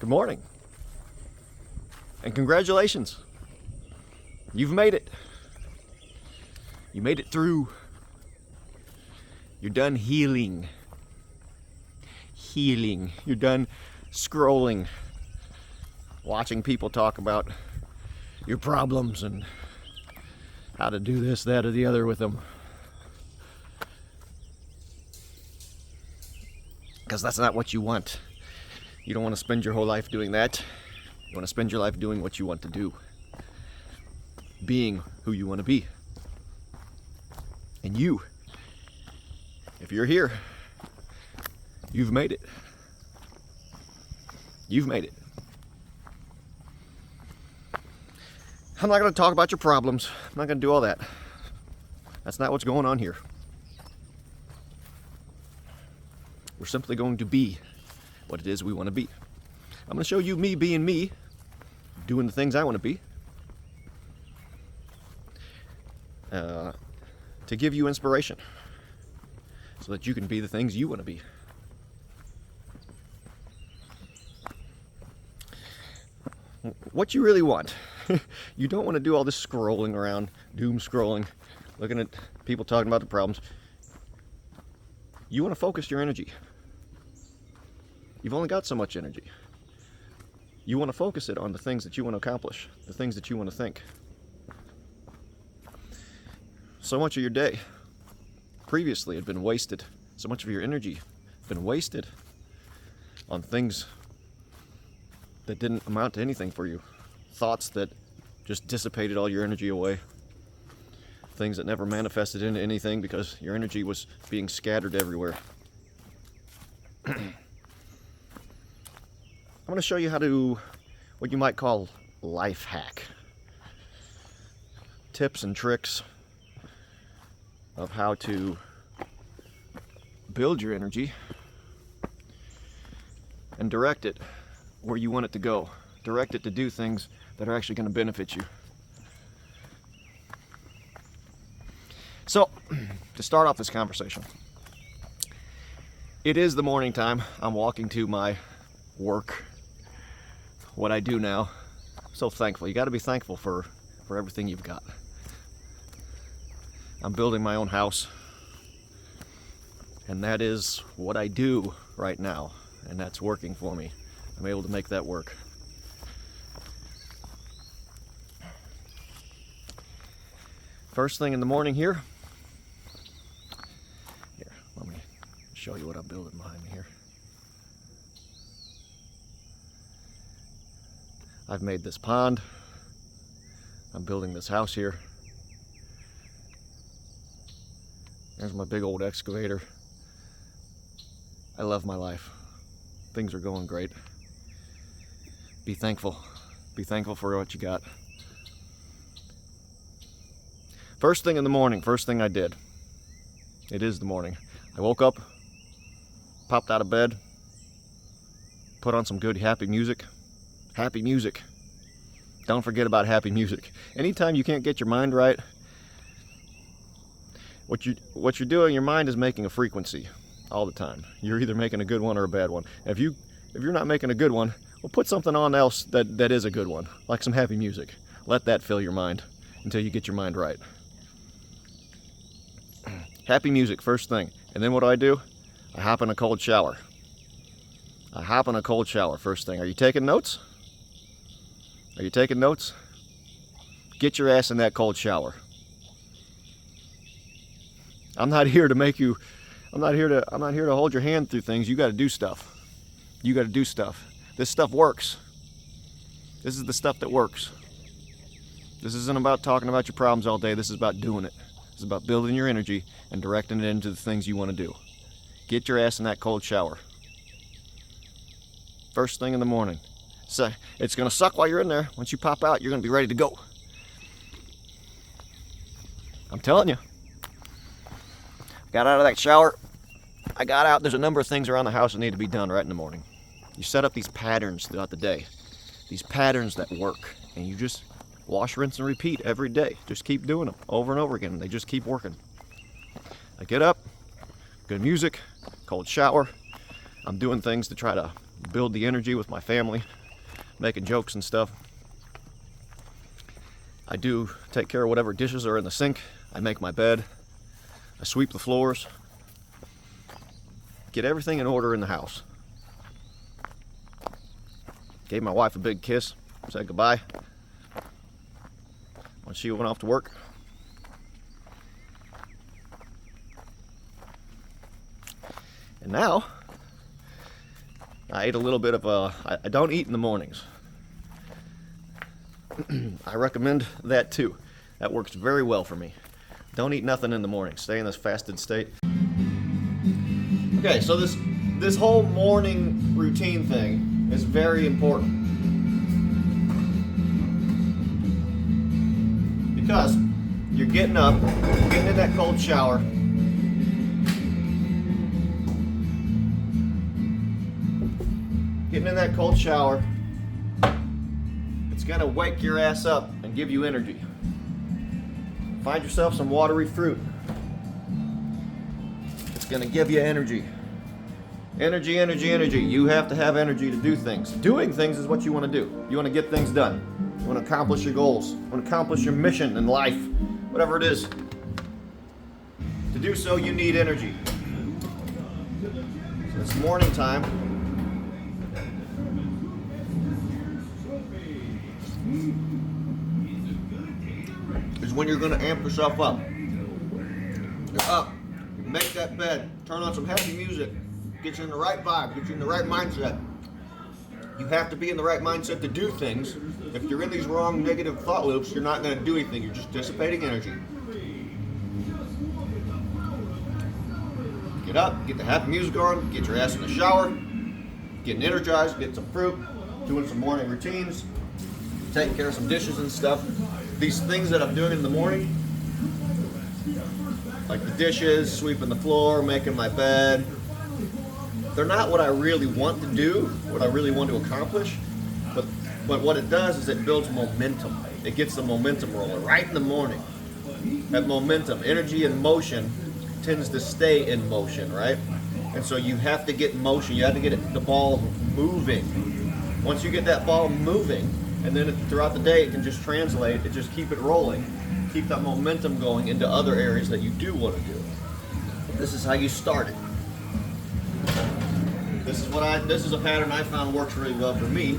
Good morning. And congratulations. You've made it. You made it through. You're done healing. You're done scrolling, watching people talk about your problems and how to do this, that, or the other with them. Because that's not what you want. You don't want to spend your whole life doing that. You want to spend your life doing what you want to do. Being who you want to be. And you, if you're here, you've made it. You've made it. I'm not going to talk about your problems. I'm not going to do all that. That's not what's going on here. We're simply going to be what it is we want to be. I'm going to show you me being me, doing the things I want to be, to give you inspiration so that you can be the things you want to be. What you really want. You don't want to do all this scrolling around, doom scrolling, looking at people talking about the problems. You want to focus your energy. You've only got so much energy. You want to focus it on the things that you want to accomplish, the things that you want to think. So much of your day previously had been wasted. So much of your energy had been wasted on things that didn't amount to anything for you. Thoughts that just dissipated all your energy away. Things that never manifested into anything because your energy was being scattered everywhere. I'm going to show you how to, what you might call life hack. Tips and tricks of how to build your energy and direct it where you want it to go. Direct it to do things that are actually going to benefit you. So, to start off this conversation, it is the morning time. I'm walking to my work, what I do now. So thankful. You got to be thankful for everything you've got. I'm building my own house, and that is what I do right now, and that's working for me. I'm able to make that work. First thing in the morning here, let me show you what I'm building behind me here. I've made this pond. I'm building this house here. There's my big old excavator. I love my life. Things are going great. Be thankful. Be thankful for what you got. First thing in the morning, first thing I did. It is the morning. I woke up, popped out of bed, put on some good happy music. Happy music. Don't forget about happy music. Anytime you can't get your mind right, what you're doing, your mind is making a frequency all the time. You're either making a good one or a bad one. If you're not making a good one, well, put something on else that is a good one, like some happy music. Let that fill your mind until you get your mind right. Happy music, first thing. And then what do? I hop in a cold shower. I hop in a cold shower, first thing. Are you taking notes? Are you taking notes? Get your ass in that cold shower. I'm not here to hold your hand through things. You got to do stuff. You got to do stuff. This stuff works. This is the stuff that works. This isn't about talking about your problems all day. This is about doing it. It's about building your energy and directing it into the things you want to do. Get your ass in that cold shower. First thing in the morning. So it's going to suck while you're in there. Once you pop out, you're going to be ready to go. I'm telling you. Got out of that shower. I got out. There's a number of things around the house that need to be done right in the morning. You set up these patterns throughout the day. These patterns that work. And you just wash, rinse, and repeat every day. Just keep doing them over and over again. They just keep working. I get up, good music, cold shower. I'm doing things to try to build the energy with my family, making jokes and stuff. I do take care of whatever dishes are in the sink. I make my bed. I sweep the floors. Get everything in order in the house. Gave my wife a big kiss, said goodbye when she went off to work. And now, I ate a little bit of I don't eat in the mornings. I recommend that too. That works very well for me. Don't eat nothing in the morning. Stay in this fasted state. Okay, so this whole morning routine thing is very important. Because you're getting up, you're getting in that cold shower. Getting in that cold shower, it's gonna wake your ass up and give you energy. Find yourself some watery fruit. It's gonna give you energy. Energy, energy, energy. You have to have energy to do things. Doing things is what you want to do. You want to get things done. You want to accomplish your goals. You want to accomplish your mission in life. Whatever it is. To do so, you need energy. So it's morning time. Is when you're going to amp yourself up. You're up. You make that bed. Turn on some happy music. Get you in the right vibe, get you in the right mindset. You have to be in the right mindset to do things. If you're in these wrong negative thought loops, you're not going to do anything. You're just dissipating energy. Get up, get the happy music on, get your ass in the shower, getting energized, get some fruit, doing some morning routines, taking care of some dishes and stuff. These things that I'm doing in the morning, like the dishes, sweeping the floor, making my bed, they're not what I really want to do, what I really want to accomplish, but what it does is it builds momentum. It gets the momentum rolling right in the morning. That momentum, energy and motion tends to stay in motion, right? And so you have to get motion. You have to get the ball moving. Once you get that ball moving, and then throughout the day it can just translate, just keep it rolling, keep that momentum going into other areas that you do want to do. This is how you start it. This is a pattern I found works really well for me.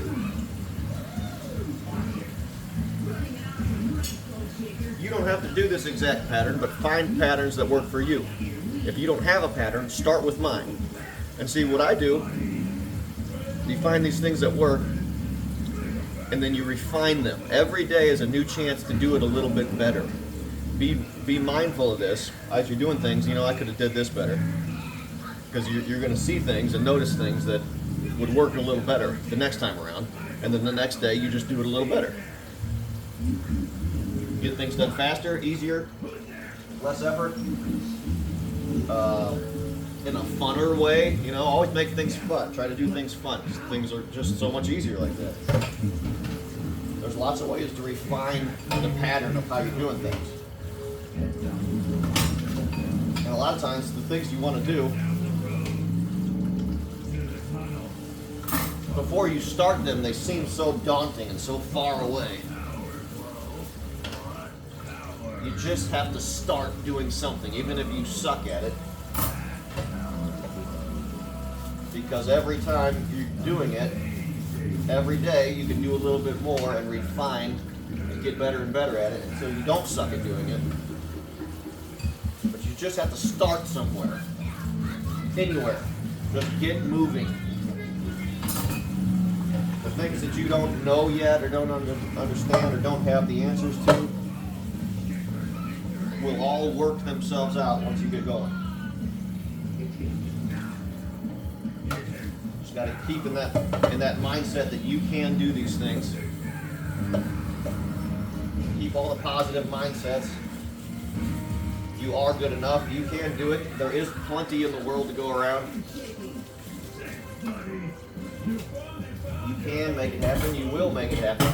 You don't have to do this exact pattern, but find patterns that work for you. If you don't have a pattern, start with mine. And see what I do. You find these things that work, and then you refine them. Every day is a new chance to do it a little bit better. Be mindful of this as you're doing things. I could have did this better. Because you're going to see things and notice things that would work a little better the next time around, and then the next day you just do it a little better. Get things done faster, easier, less effort, in a funner way. Always make things fun. Try to do things fun. Things are just so much easier like that. There's lots of ways to refine the pattern of how you're doing things. And a lot of times the things you want to do, before you start them, they seem so daunting and so far away. You just have to start doing something, even if you suck at it. Because every time you're doing it, every day you can do a little bit more and refine and get better and better at it until you don't suck at doing it. But you just have to start somewhere. Anywhere. Just get moving. The things that you don't know yet or don't understand or don't have the answers to will all work themselves out once you get going. Just got to keep in that mindset that you can do these things. Keep all the positive mindsets. You are good enough. You can do it. There is plenty in the world to go around. You can make it happen. You will make it happen.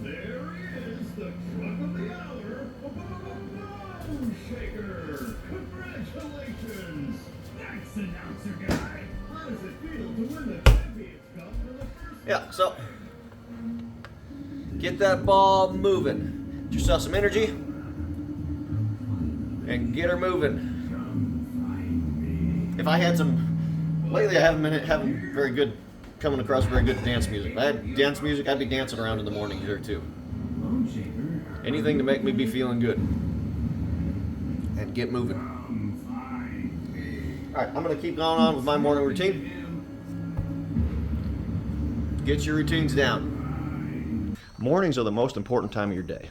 There is the truck of the hour, Bone Shaker. Congratulations. Thanks, announcer guy. How does it feel to win the Champions Cup for the first Yeah, so get that ball moving. Get yourself some energy and get her moving. If I had some, lately I haven't been having very good, coming across very good dance music. If I had dance music, I'd be dancing around in the morning here too. Anything to make me be feeling good and get moving. All right, I'm gonna keep going on with my morning routine. Get your routines down. Mornings are the most important time of your day.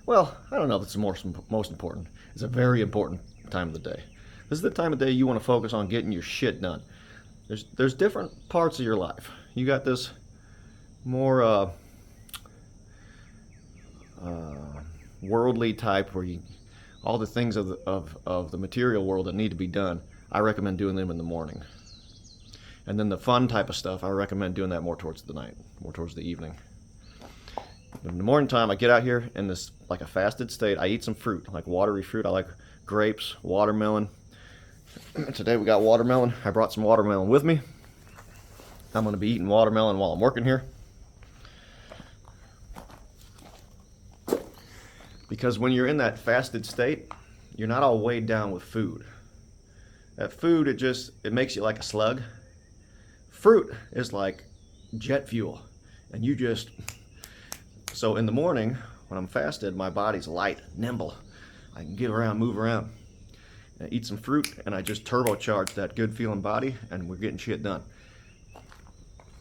Well, I don't know if it's the most important. It's a very important time of the day. This is the time of day you want to focus on getting your shit done. There's different parts of your life. You got this more worldly type where all the things of the material world that need to be done. I recommend doing them in the morning. And then the fun type of stuff, I recommend doing that more towards the night, more towards the evening. In the morning time, I get out here in this like a fasted state. I eat some fruit, like watery fruit. I like grapes, watermelon. Today we got watermelon. I brought some watermelon with me. I'm going to be eating watermelon while I'm working here. Because when you're in that fasted state, you're not all weighed down with food. That food, it makes you like a slug. Fruit is like jet fuel. And so in the morning, when I'm fasted, my body's light, nimble. I can get around, move around. And I eat some fruit, and I just turbocharge that good feeling body, and we're getting shit done.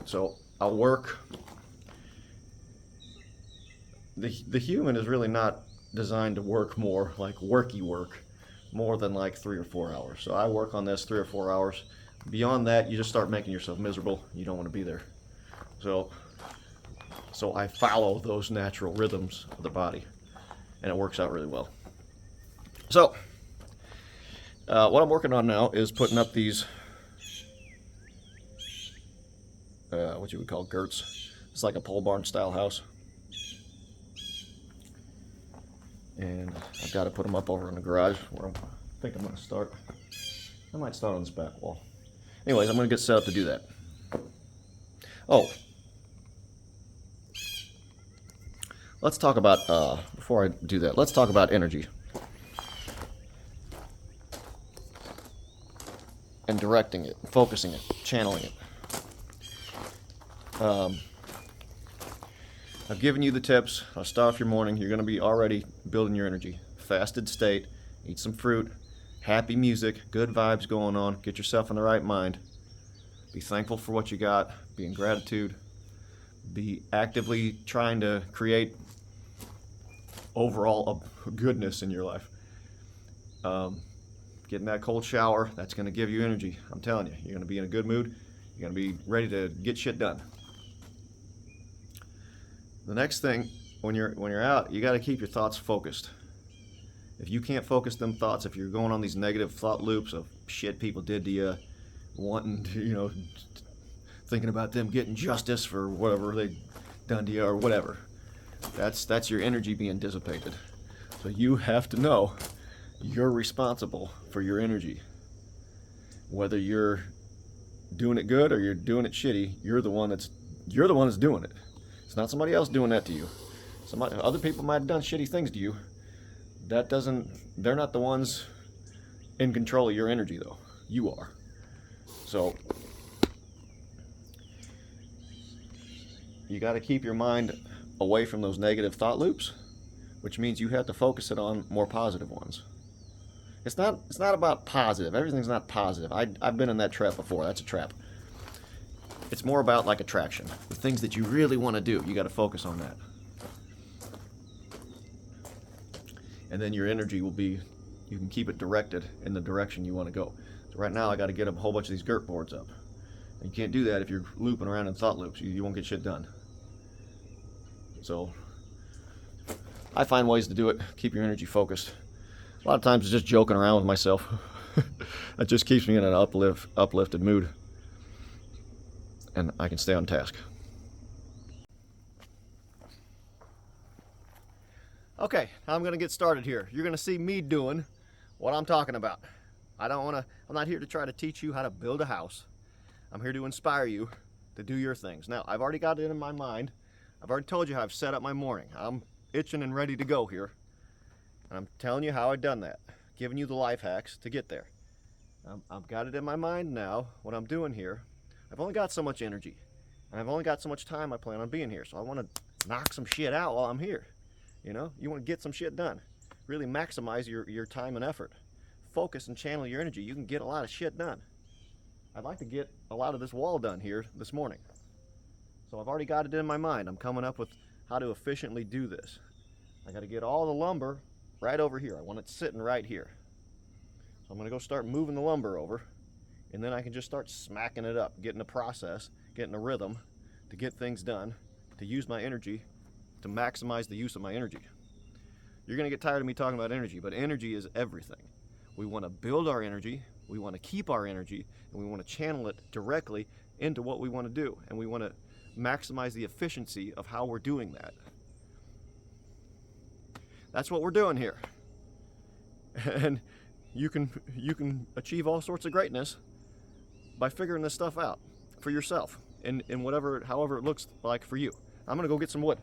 So I'll work. The human is really not designed to work more, like worky work, more than like 3 or 4 hours. So I work on this 3 or 4 hours. Beyond that, you just start making yourself miserable. You don't want to be there. So I follow those natural rhythms of the body, and it works out really well. So what I'm working on now is putting up these what you would call girts. It's like a pole barn style house, and I've got to put them up over in the garage where I think I'm going to start. I might start on this back wall. Anyways, I'm going to get set up to do that. Oh, let's talk about, before I do that, let's talk about energy. And directing it, focusing it, channeling it. I've given you the tips. I'll start off your morning. You're going to be already building your energy. Fasted state, eat some fruit, happy music, good vibes going on. Get yourself in the right mind. Be thankful for what you got. Be in gratitude. Be actively trying to create overall goodness in your life. Getting that cold shower, that's going to give you energy. I'm telling you, you're going to be in a good mood. You're going to be ready to get shit done. The next thing, when you're out, you got to keep your thoughts focused. If you can't focus them thoughts, if you're going on these negative thought loops of shit people did to you, wanting to, thinking about them getting justice for whatever they've done to you or whatever, that's your energy being dissipated. So you have to know you're responsible for your energy. Whether you're doing it good or you're doing it shitty, you're the one that's doing it. It's not somebody else doing that to you. Other people might have done shitty things to you. They're not the ones in control of your energy though. You are. So you got to keep your mind away from those negative thought loops, which means you have to focus it on more positive ones. It's not about positive. Everything's not positive. I've been in that trap before. That's a trap. It's more about like attraction. The things that you really want to do, you got to focus on that. And then your energy will be, you can keep it directed in the direction you want to go. So right now I got to get a whole bunch of these girt boards up. And you can't do that if you're looping around in thought loops. You won't get shit done. So I find ways to do it. Keep your energy focused. A lot of times it's just joking around with myself. That just keeps me in an uplifted mood. And I can stay on task. Okay, now I'm going to get started here. You're going to see me doing what I'm talking about. I'm not here to try to teach you how to build a house. I'm here to inspire you to do your things. Now, I've already got it in my mind. I've already told you how I've set up my morning. I'm itching and ready to go here. And I'm telling you how I've done that, giving you the life hacks to get there. I've got it in my mind now, what I'm doing here. I've only got so much energy, and I've only got so much time I plan on being here, so I want to knock some shit out while I'm here. You know, you want to get some shit done. Really maximize your time and effort. Focus and channel your energy. You can get a lot of shit done. I'd like to get a lot of this wall done here this morning. So I've already got it in my mind. I'm coming up with how to efficiently do this. I got to get all the lumber right over here. I want it sitting right here. So I'm going to go start moving the lumber over, and then I can just start smacking it up, getting a process, getting a rhythm to get things done, to use my energy, to maximize the use of my energy. You're going to get tired of me talking about energy, but energy is everything. We want to build our energy, we want to keep our energy, and we want to channel it directly into what we want to do, and we want to maximize the efficiency of how we're doing that. That's what we're doing here. And you can achieve all sorts of greatness by figuring this stuff out for yourself in however it looks like for you. I'm gonna go get some wood.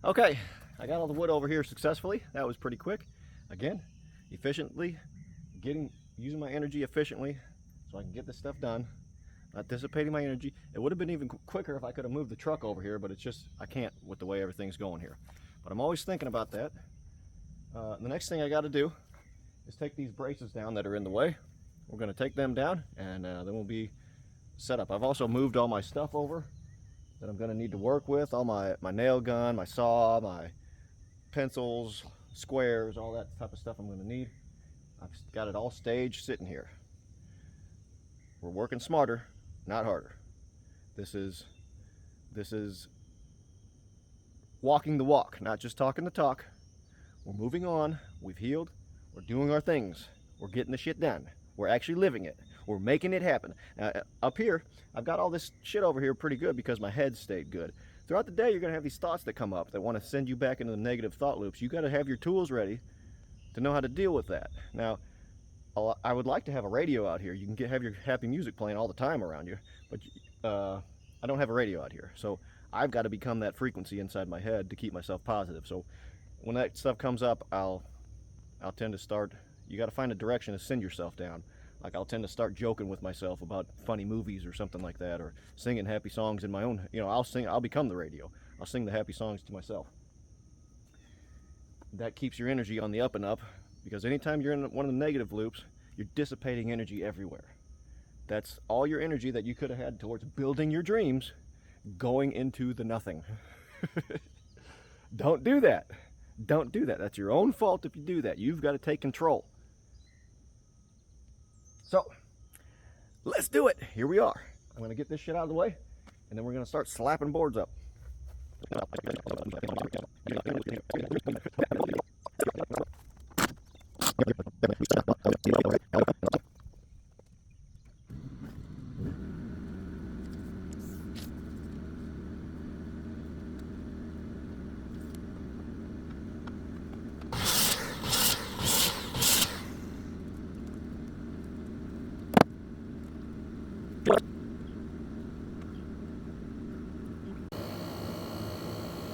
Okay, I got all the wood over here successfully. That was pretty quick. Again, efficiently, using my energy efficiently so I can get this stuff done, not dissipating my energy. It would have been even quicker if I could have moved the truck over here, but it's just, I can't with the way everything's going here. But I'm always thinking about that. The next thing I got to do is take these braces down that are in the way. We're going to take them down, and then we'll be set up. I've also moved all my stuff over that I'm going to need to work with, all my nail gun, my saw, my pencils, squares, all that type of stuff I'm going to need. I've got it all staged sitting here. We're working smarter, not harder. This is walking the walk, not just talking the talk. We're moving on, we've healed, we're doing our things, we're getting the shit done, we're actually living it. We're making it happen. Up here, I've got all this shit over here pretty good because my head stayed good. Throughout the day, you're going to have these thoughts that come up that want to send you back into the negative thought loops. You got to have your tools ready to know how to deal with that. Now, I would like to have a radio out here. You can have your happy music playing all the time around you, but I don't have a radio out here. So I've got to become that frequency inside my head to keep myself positive. So when that stuff comes up, I'll tend to start, you got to find a direction to send yourself down. Like I'll tend to start joking with myself about funny movies or something like that, or singing happy songs in my own, I'll become the radio. I'll sing the happy songs to myself. That keeps your energy on the up and up, because anytime you're in one of the negative loops, you're dissipating energy everywhere. That's all your energy that you could have had towards building your dreams going into the nothing. Don't do that. Don't do that. That's your own fault if you do that. You've got to take control. So, let's do it. Here we are. I'm going to get this shit out of the way, and then we're going to start slapping boards up.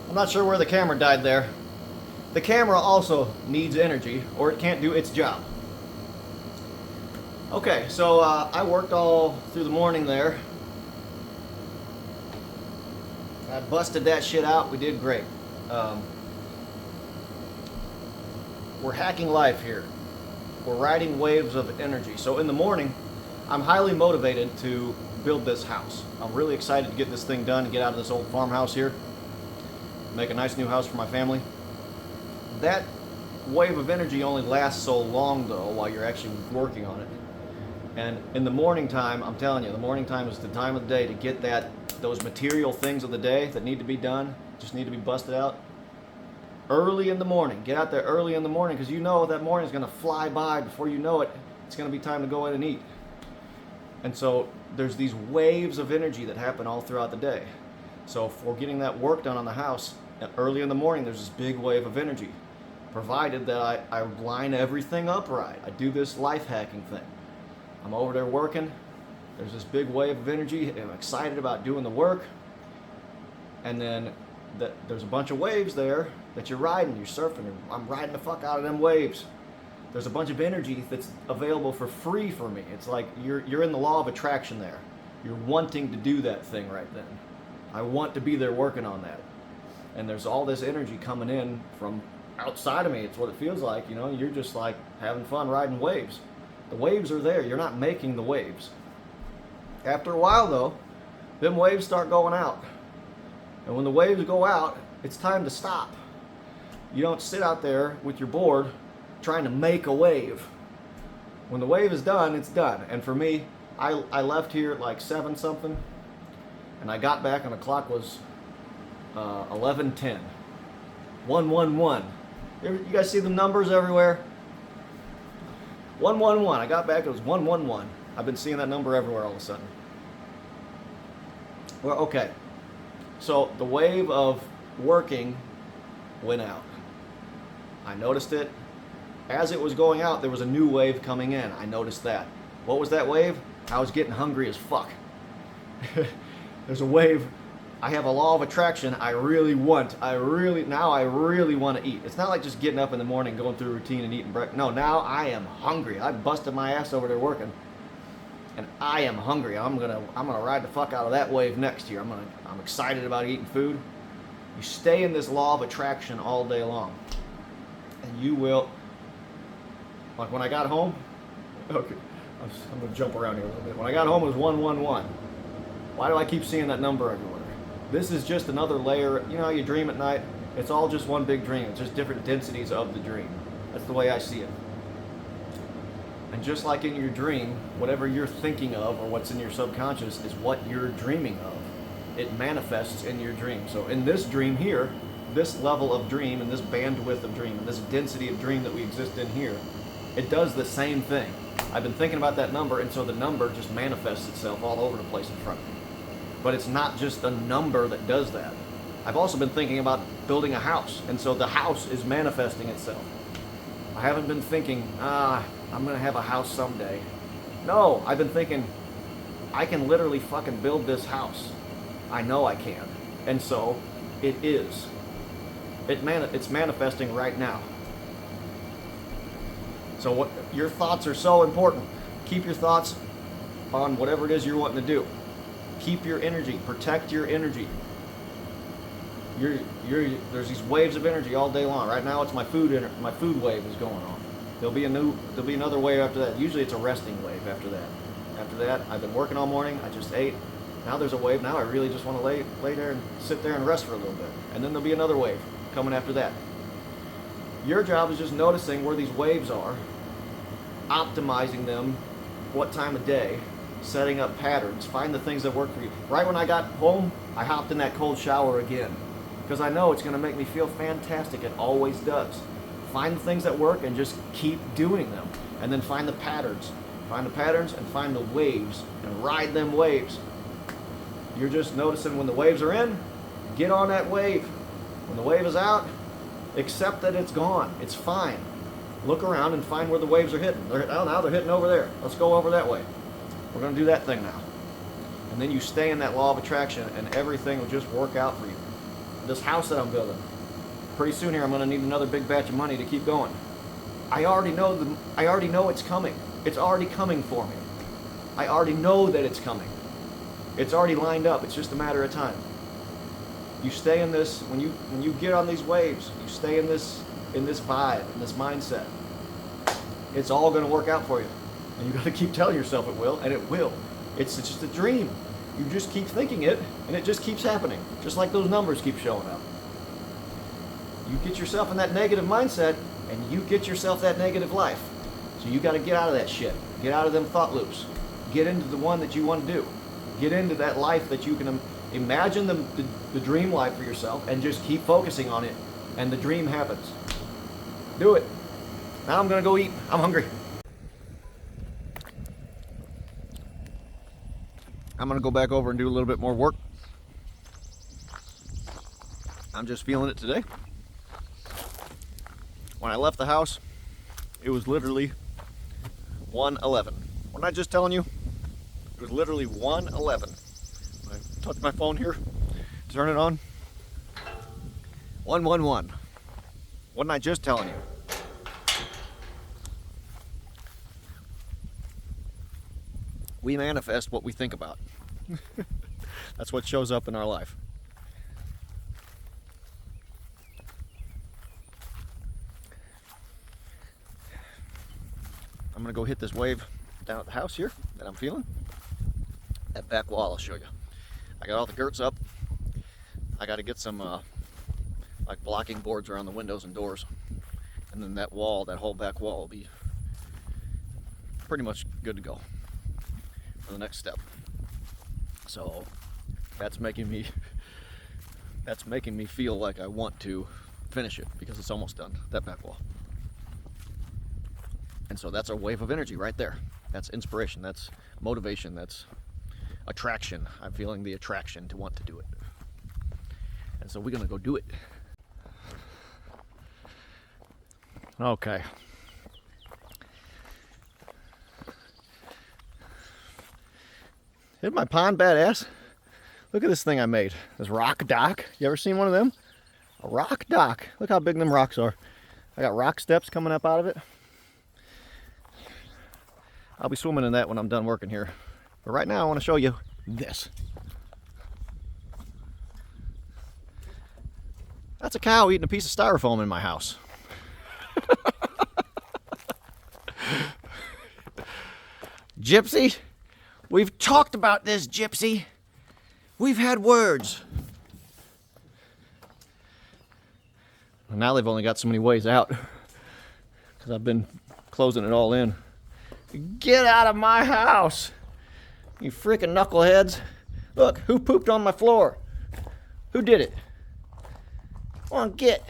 I'm not sure where the camera died there. The camera also needs energy, or it can't do its job. Okay, so I worked all through the morning there. I busted that shit out. We did great. We're hacking life here. We're riding waves of energy. So in the morning, I'm highly motivated to build this house. I'm really excited to get this thing done and get out of this old farmhouse here. Make a nice new house for my family. that wave of energy only lasts so long though while you're actually working on it. And in the morning time, I'm telling you, the morning time is the time of the day to get those material things of the day that need to be done, just need to be busted out. Early in the morning, get out there early in the morning, because you know that morning is going to fly by. Before you know it, it's going to be time to go in and eat. And so there's these waves of energy that happen all throughout the day. So for getting that work done on the house, early in the morning, there's this big wave of energy, provided that I line everything up right. I do this life hacking thing. I'm over there working. There's this big wave of energy. I'm excited about doing the work. And then there's a bunch of waves there that you're riding. You're surfing. I'm riding the fuck out of them waves. There's a bunch of energy that's available for free for me. It's like you're in the law of attraction there. You're wanting to do that thing right then. I want to be there working on that. And there's all this energy coming in from outside of me. It's what it feels like. You know, you're just like having fun riding waves. The waves are there. You're not making the waves. After a while, though, them waves start going out. And when the waves go out, it's time to stop. You don't sit out there with your board trying to make a wave. When the wave is done, it's done. And for me, I left here at like 7 something, and I got back and the clock was 11:10. 111. You guys see the numbers everywhere? 111. I got back, it was 111. I've been seeing that number everywhere all of a sudden. Well, okay. So the wave of working went out. I noticed it. As it was going out, there was a new wave coming in. I noticed that. What was that wave? I was getting hungry as fuck. There's a wave. I have a law of attraction. I really want to eat. It's not like just getting up in the morning, going through a routine and eating breakfast. No, now I am hungry. I busted my ass over there working, and I am hungry. I'm gonna ride the fuck out of that wave next year. I'm excited about eating food. You stay in this law of attraction all day long, and you will. Like when I got home, okay, I'm gonna jump around here a little bit. When I got home, it was 111. Why do I keep seeing that number everywhere? This is just another layer. You know how you dream at night? It's all just one big dream. It's just different densities of the dream. That's the way I see it. And just like in your dream, whatever you're thinking of or what's in your subconscious is what you're dreaming of. It manifests in your dream. So in this dream here, this level of dream and this bandwidth of dream and this density of dream that we exist in here, it does the same thing. I've been thinking about that number, and so the number just manifests itself all over the place in front of me. But it's not just a number that does that. I've also been thinking about building a house, and so the house is manifesting itself. I haven't been thinking, I'm going to have a house someday. No, I've been thinking, I can literally fucking build this house. I know I can. And so, it is. It's manifesting right now. So your thoughts are so important. Keep your thoughts on whatever it is you're wanting to do. Keep your energy. Protect your energy. There's these waves of energy all day long. Right now, it's my food wave is going on. There'll be another wave after that. Usually, it's a resting wave after that. After that, I've been working all morning. I just ate. Now there's a wave. Now I really just want to lay there and sit there and rest for a little bit. And then there'll be another wave coming after that. Your job is just noticing where these waves are, optimizing them, what time of day, setting up patterns, find the things that work for you. Right when I got home, I hopped in that cold shower again because I know it's going to make me feel fantastic. It always does. Find the things that work and just keep doing them. And then find the patterns. Find the patterns and find the waves and ride them waves. You're just noticing when the waves are in, get on that wave. When the wave is out, accept that it's gone. It's fine. Look around and find where the waves are hitting. Now they're hitting over there. Let's go over that way. We're going to do that thing now. And then you stay in that law of attraction and everything will just work out for you. This house that I'm building, pretty soon here I'm going to need another big batch of money to keep going. I already know it's coming. It's already coming for me. I already know that it's coming. It's already lined up. It's just a matter of time. You stay in this, when you get on these waves, you stay in this vibe, in this mindset. It's all going to work out for you. And you got to keep telling yourself it will, and it will. It's just a dream. You just keep thinking it, and it just keeps happening. Just like those numbers keep showing up. You get yourself in that negative mindset, and you get yourself that negative life. So you got to get out of that shit. Get out of them thought loops. Get into the one that you want to do. Get into that life that you can imagine the dream life for yourself, and just keep focusing on it, and the dream happens. Do it. Now I'm going to go eat. I'm hungry. I'm going to go back over and do a little bit more work. I'm just feeling it today. When I left the house, it was literally 1:11. Wasn't I just telling you? It was literally 1:11. I touch my phone here, turn it on. 111. Wasn't I just telling you? We manifest what we think about. That's what shows up in our life. I'm gonna go hit this wave down at the house here that I'm feeling. That back wall I'll show you. I got all the girts up. I got to get some like blocking boards around the windows and doors, and then that wall, that whole back wall, will be pretty much good to go for the next step. So that's making me feel like I want to finish it, because it's almost done, that back wall. And so that's a wave of energy right there. That's inspiration, that's motivation, that's attraction. I'm feeling the attraction to want to do it. And so we're gonna go do it. Okay. Isn't my pond badass? Look at this thing I made. This rock dock. You ever seen one of them? A rock dock. Look how big them rocks are. I got rock steps coming up out of it. I'll be swimming in that when I'm done working here. But right now I want to show you this. That's a cow eating a piece of styrofoam in my house. Gypsy, we've talked about this, Gypsy. We've had words. And now they've only got so many ways out, because I've been closing it all in. Get out of my house, you freaking knuckleheads. Look, who pooped on my floor? Who did it? Come on, get.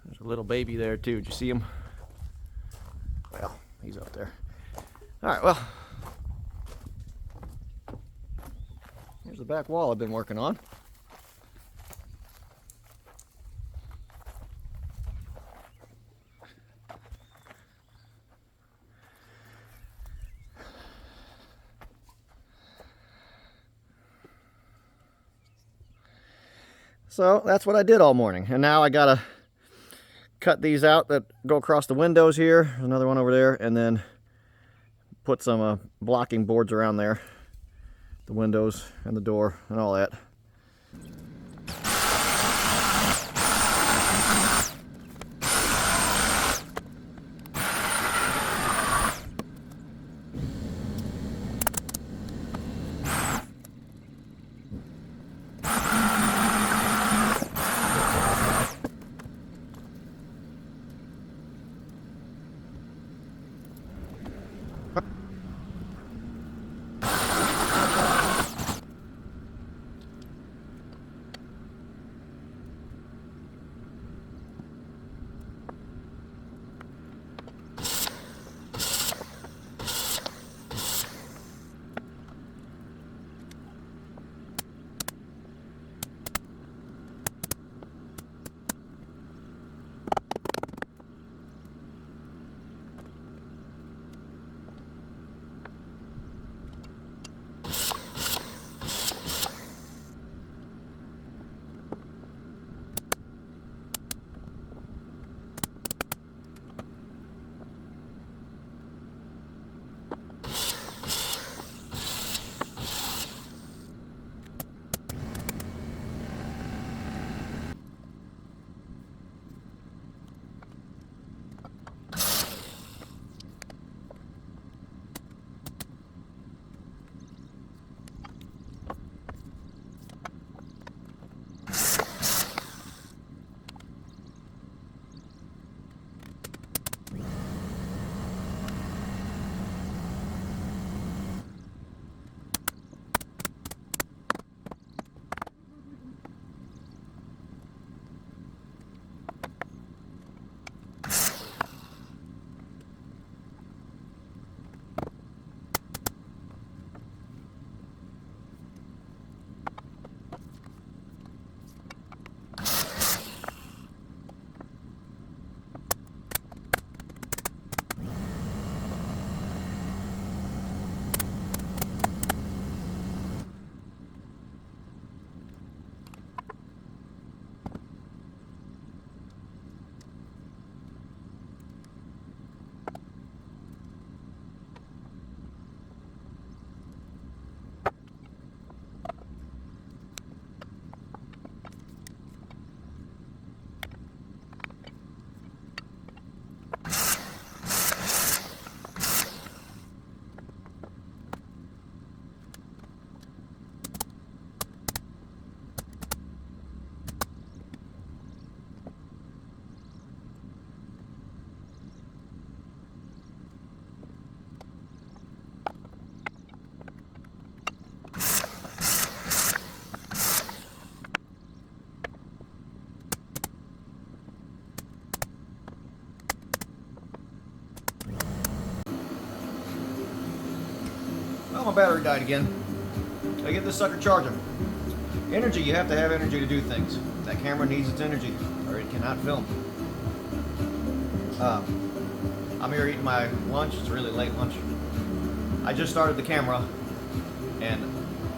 There's a little baby there too. Did you see him? Well, he's up there. All right, well, here's the back wall I've been working on. So that's what I did all morning, and now I gotta cut these out that go across the windows here, another one over there, and then put some blocking boards around there, the windows and the door and all that. my battery died again. I get this sucker charging. Energy, you have to have energy to do things. That camera needs its energy, or it cannot film. I'm here eating my lunch. It's really late lunch. I just started the camera, and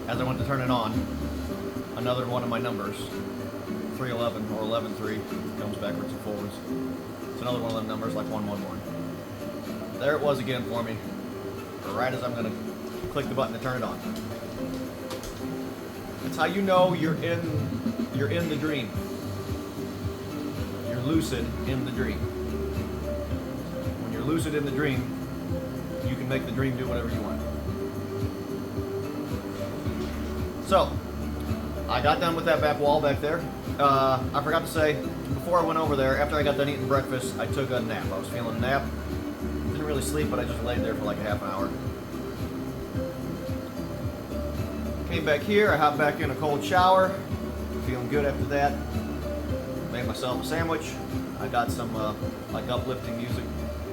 as I went to turn it on, another one of my numbers, 311 or 113, comes backwards and forwards. It's another one of them numbers, like 111. There it was again for me, right as I'm gonna click the button to turn it on. That's how you know you're in the dream. You're lucid in the dream. When you're lucid in the dream, you can make the dream do whatever you want. So, I got done with that back wall back there. I forgot to say, before I went over there, after I got done eating breakfast, I took a nap. I was feeling a nap. Didn't really sleep, but I just laid there for like a half an hour. Came back here, I hopped back in a cold shower. Feeling good after that. Made myself a sandwich. I got some like uplifting music.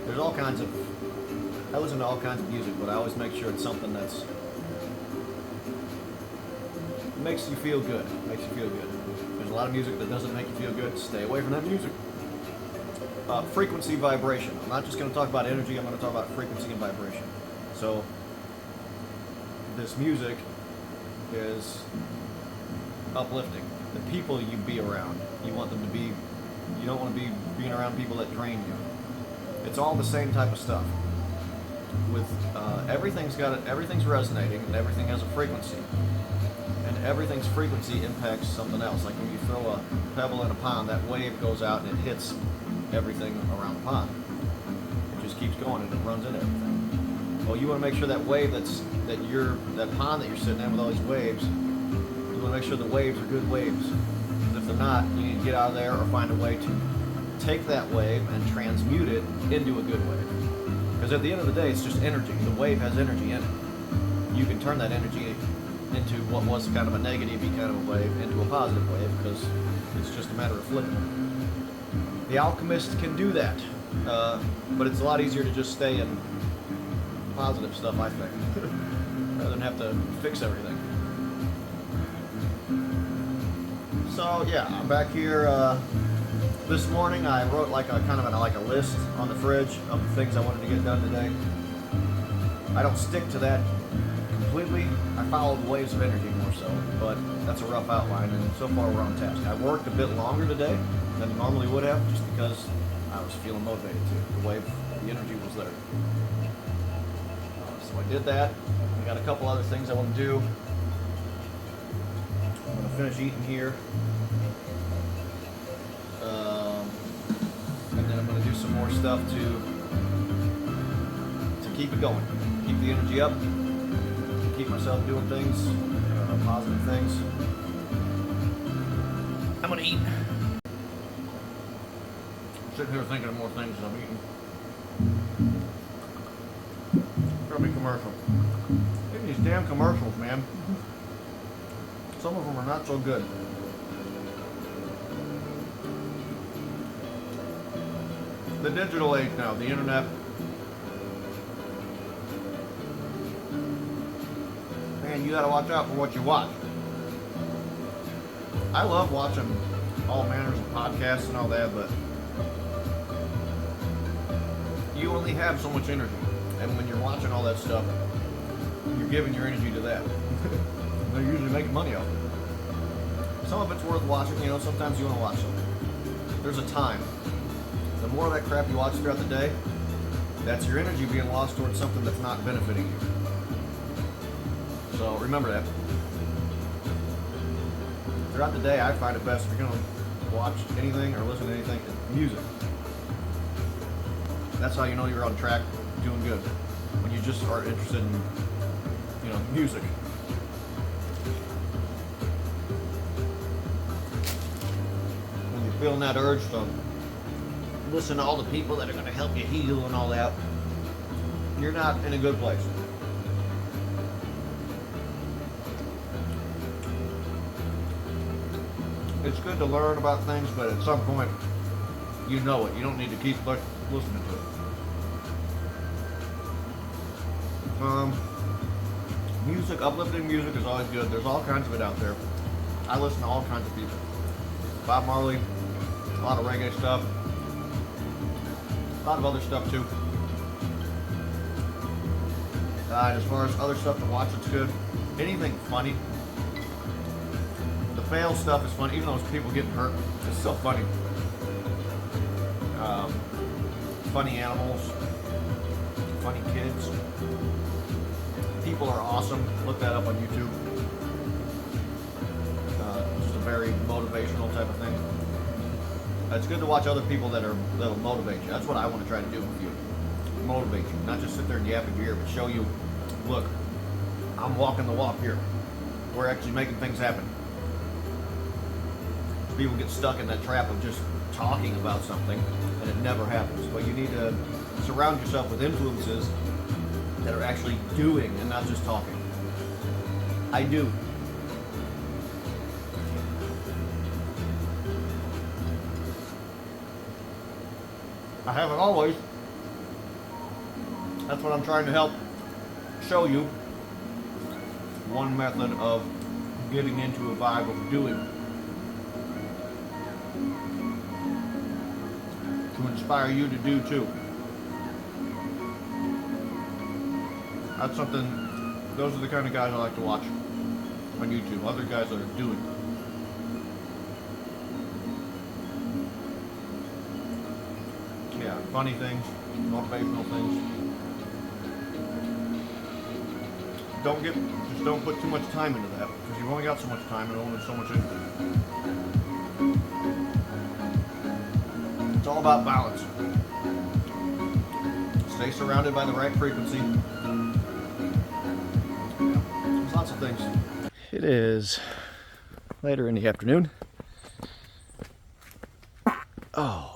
There's all kinds of, I listen to all kinds of music, but I always make sure it's something that's makes you feel good. Makes you feel good. There's a lot of music that doesn't make you feel good. Stay away from that music. Frequency vibration. I'm not just going to talk about energy. I'm going to talk about frequency and vibration. So this music is uplifting. The people you be around, you want them to be. You don't want to be being around people that drain you. It's all the same type of stuff. With everything's resonating and everything has a frequency. And everything's frequency impacts something else. Like when you throw a pebble in a pond, that wave goes out and it hits everything around the pond. It just keeps going and it runs into everything. Well, you want to make sure that wave that pond that you're sitting in with all these waves, you want to make sure the waves are good waves. Because if they're not, you need to get out of there or find a way to take that wave and transmute it into a good wave. Because at the end of the day, it's just energy. The wave has energy in it. You can turn that energy into what was kind of a negative kind of a wave into a positive wave, because it's just a matter of flipping. The alchemist can do that, but it's a lot easier to just stay in positive stuff, I think, rather than have to fix everything. So yeah, I'm back here. This morning I wrote like a kind of like a list on the fridge of the things I wanted to get done today. I don't stick to that completely. I followed waves of energy more so, but that's a rough outline, and so far we're on task. I worked a bit longer today than I normally would have, just because I was feeling motivated to. The energy was there. So I did that. I got a couple other things I want to do. I'm going to finish eating here. And then I'm going to do some more stuff to keep it going. Keep the energy up. Keep myself doing things, positive things. I'm gonna eat. Sitting here thinking of more things as I'm eating. Probably commercial. Look at these damn commercials, man. Some of them are not so good. The digital age now, the internet. Man, you gotta watch out for what you watch. I love watching all manners of podcasts and all that, but you only have so much energy. And when you're watching all that stuff, you're giving your energy to that. They're usually making money off it. Some of it's worth watching, sometimes you want to watch something. There's a time. The more of that crap you watch throughout the day, that's your energy being lost towards something that's not benefiting you. So remember that. Throughout the day, I find it best if you're going to watch anything or listen to anything, music. That's how you know you're on track, doing good. When you just are interested in, music. When you're feeling that urge to listen to all the people that are going to help you heal and all that, you're not in a good place. It's good to learn about things, but at some point, you know it. You don't need to keep listening to it. Music, uplifting music is always good. There's all kinds of it out there. I listen to all kinds of people. Bob Marley, a lot of reggae stuff, a lot of other stuff too. And as far as other stuff to watch, it's good. Anything funny. The fail stuff is funny, even though it's people getting hurt. It's still funny. Funny animals, funny kids. People are awesome. Look that up on YouTube. Just a very motivational type of thing. It's good to watch other people that'll motivate you. That's what I want to try to do with you. Motivate you, not just sit there and yap in your ear, but show you, look, I'm walking the walk here. We're actually making things happen. People get stuck in that trap of just talking about something and it never happens. But you need to surround yourself with influences that are actually doing and not just talking. I do. I haven't always. That's what I'm trying to help show you. One method of getting into a vibe of doing. To inspire you to do too. That's something, those are the kind of guys I like to watch on YouTube. Other guys that are doing. Yeah, funny things, motivational things. Just don't put too much time into that, because you've only got so much time and only so much input. It's all about balance. Stay surrounded by the right frequency. There's lots of things. It is later in the afternoon. Oh.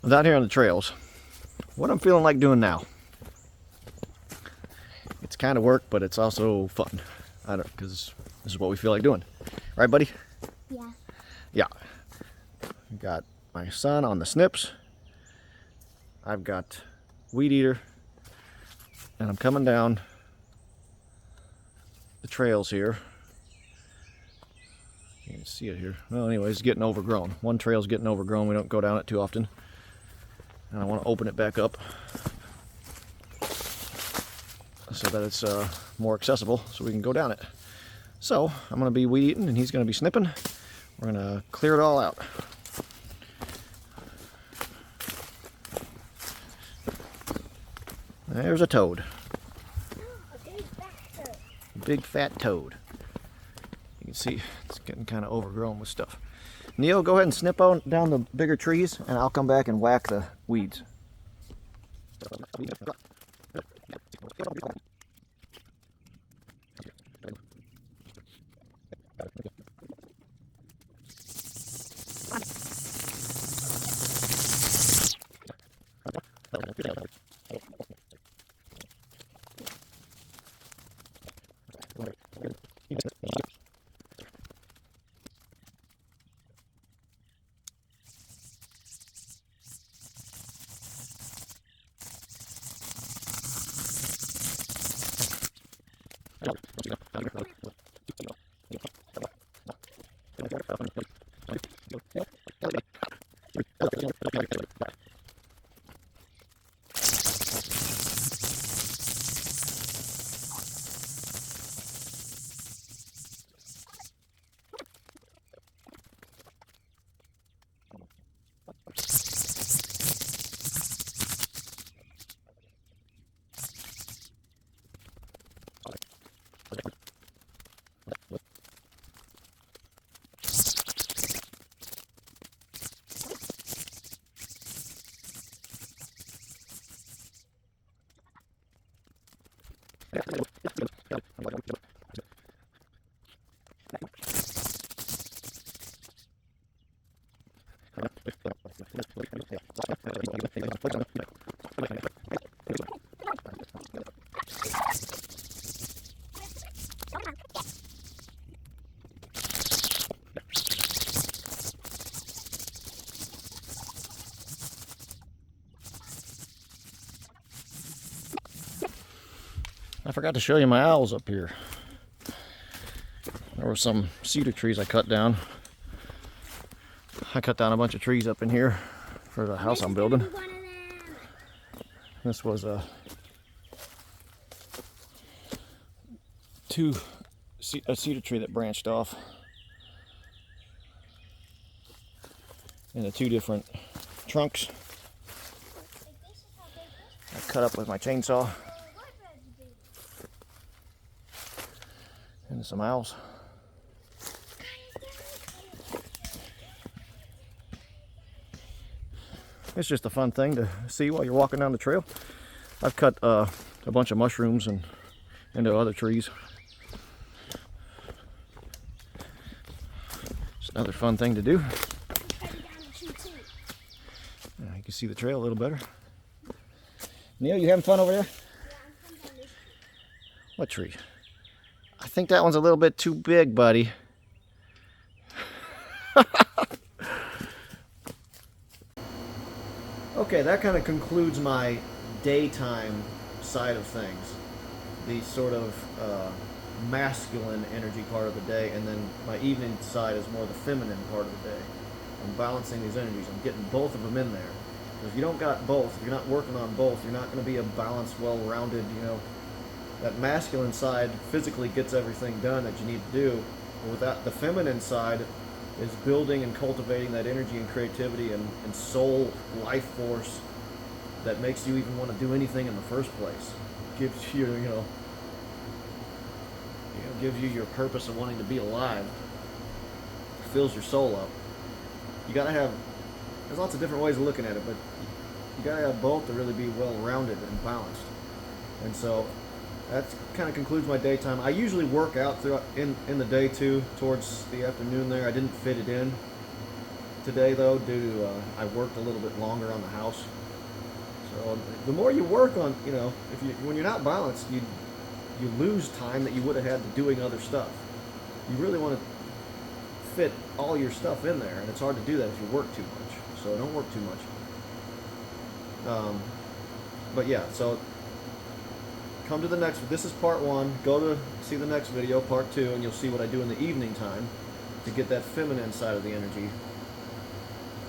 I'm out here on the trails. What I'm feeling like doing now. It's kind of work, but it's also fun. Because this is what we feel like doing. Right, buddy? Yeah. Yeah. Got my son on the snips. I've got Weed Eater. And I'm coming down the trails here. You can see it here. Well, anyways, it's getting overgrown. One trail's getting overgrown. We don't go down it too often. And I want to open it back up so that it's more accessible so we can go down it. So I'm going to be weed eating and he's going to be snipping. We're going to clear it all out. There's a toad. A big fat toad. You can see it's getting kind of overgrown with stuff. Neil, go ahead and snip on down the bigger trees and I'll come back and whack the weeds. I forgot to show you my owls up here. There were some cedar trees I cut down. I cut down a bunch of trees up in here for the house I'm building. This was a cedar tree that branched off into two different trunks. I cut up with my chainsaw. And some owls. It's just a fun thing to see while you're walking down the trail. I've cut a bunch of mushrooms and into other trees. It's another fun thing to do. You can see the trail a little better. Neil, you having fun over there? What tree? I think that one's a little bit too big, buddy. Okay, that kind of concludes my daytime side of things. The sort of masculine energy part of the day, and then my evening side is more the feminine part of the day. I'm balancing these energies. I'm getting both of them in there. If you don't got both, if you're not working on both, you're not going to be a balanced, well-rounded, that masculine side physically gets everything done that you need to do. But with that, the feminine side is building and cultivating that energy and creativity and soul life force that makes you even want to do anything in the first place. Gives you, gives you your purpose of wanting to be alive. Fills your soul up. You gotta have, there's lots of different ways of looking at it, but you gotta have both to really be well-rounded and balanced. And so that kind of concludes my daytime. I usually work out throughout in the day too, towards the afternoon there. I didn't fit it in today though, due to I worked a little bit longer on the house. So the more you work on, when you're not balanced, you lose time that you would have had to doing other stuff. You really want to fit all your stuff in there, and it's hard to do that if you work too much. So don't work too much. But yeah, so come to the next. This is part 1. Go to see the next video, part 2, and you'll see what I do in the evening time to get that feminine side of the energy.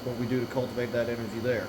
What we do to cultivate that energy there.